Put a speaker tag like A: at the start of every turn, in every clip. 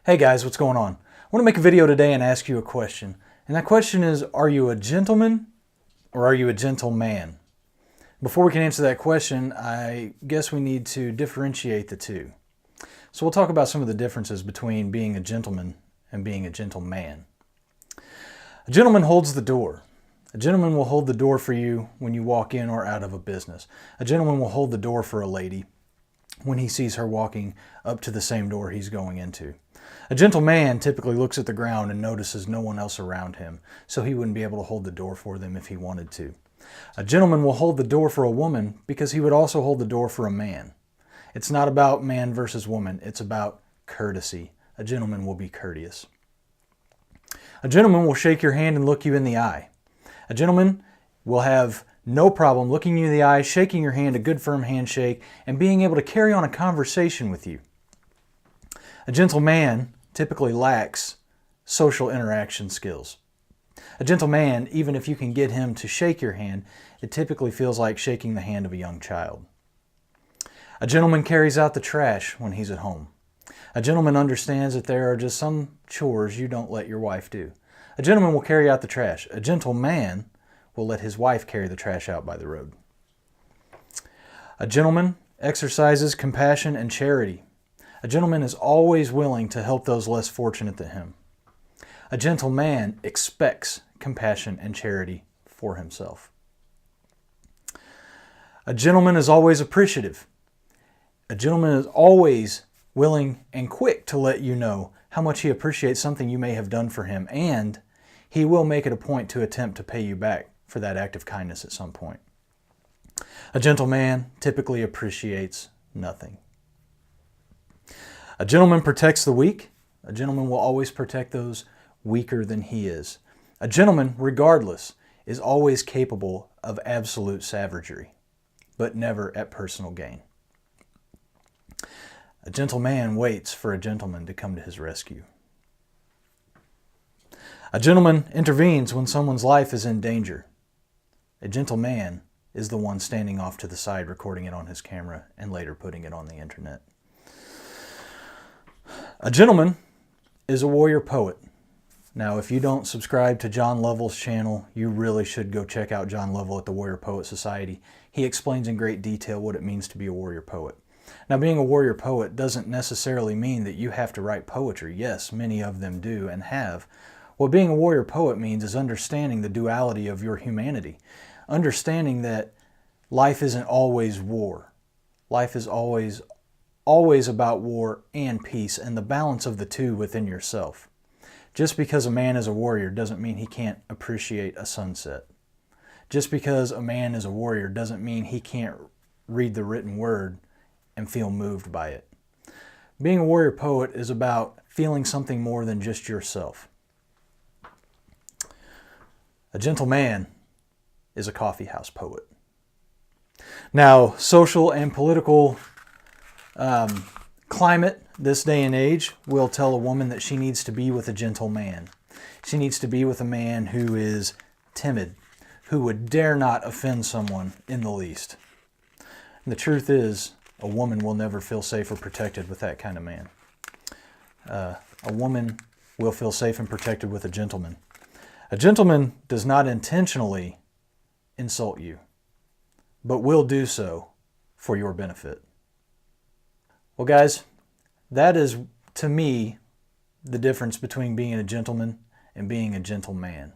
A: Hey guys, what's going on? I want to make a video today and ask you a question. And that question is, are you a gentleman or are you a gentleman? Before we can answer that question, I guess we need to differentiate the two. So we'll talk about some of the differences between being a gentleman and being a gentleman. A gentleman holds the door. A gentleman will hold the door for you when you walk in or out of a business. A gentleman will hold the door for a lady when he sees her walking up to the same door he's going into. A gentleman typically looks at the ground and notices no one else around him, so he wouldn't be able to hold the door for them if he wanted to. A gentleman will hold the door for a woman because he would also hold the door for a man. It's not about man versus woman, it's about courtesy. A gentleman will be courteous. A gentleman will shake your hand and look you in the eye. A gentleman will have no problem looking you in the eye, shaking your hand, a good firm handshake, and being able to carry on a conversation with you. A gentleman typically lacks social interaction skills. A gentleman, even if you can get him to shake your hand, it typically feels like shaking the hand of a young child. A gentleman carries out the trash when he's at home. A gentleman understands that there are just some chores you don't let your wife do. A gentleman will carry out the trash. A gentleman will let his wife carry the trash out by the road. A gentleman exercises compassion and charity. A gentleman is always willing to help those less fortunate than him. A gentleman expects compassion and charity for himself. A gentleman is always appreciative. A gentleman is always willing and quick to let you know how much he appreciates something you may have done for him, and he will make it a point to attempt to pay you back for that act of kindness at some point. A gentleman typically appreciates nothing. A gentleman protects the weak. A gentleman will always protect those weaker than he is. A gentleman, regardless, is always capable of absolute savagery, but never at personal gain. A gentleman waits for a gentleman to come to his rescue. A gentleman intervenes when someone's life is in danger. A gentleman is the one standing off to the side recording it on his camera and later putting it on the internet. A gentleman is a warrior poet. Now, if you don't subscribe to John Lovell's channel, you really should go check out John Lovell at the Warrior Poet Society. He explains in great detail what it means to be a warrior poet. Now, being a warrior poet doesn't necessarily mean that you have to write poetry. Yes, many of them do and have. What being a warrior poet means is understanding the duality of your humanity. Understanding that life isn't always war. Life is always about war and peace and the balance of the two within yourself. Just because a man is a warrior doesn't mean he can't appreciate a sunset. Just because a man is a warrior doesn't mean he can't read the written word and feel moved by it. Being a warrior poet is about feeling something more than just yourself. A gentleman is a coffeehouse poet. Now, social and political climate this day and age will tell a woman that she needs to be with a gentleman. She needs to be with a man who is timid, who would dare not offend someone in the least. And the truth is, a woman will never feel safe or protected with that kind of man. A woman will feel safe and protected with a gentleman. A gentleman does not intentionally insult you, but will do so for your benefit. Well, guys, that is, to me, the difference between being a gentleman and being a gentleman.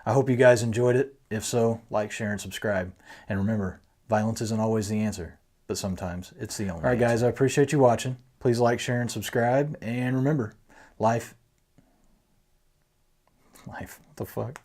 A: I hope you guys enjoyed it. If so, like, share, and subscribe. And remember, violence isn't always the answer, but sometimes it's the only answer. All right, guys, I appreciate you watching. Please like, share, and subscribe. And remember, life, what the fuck?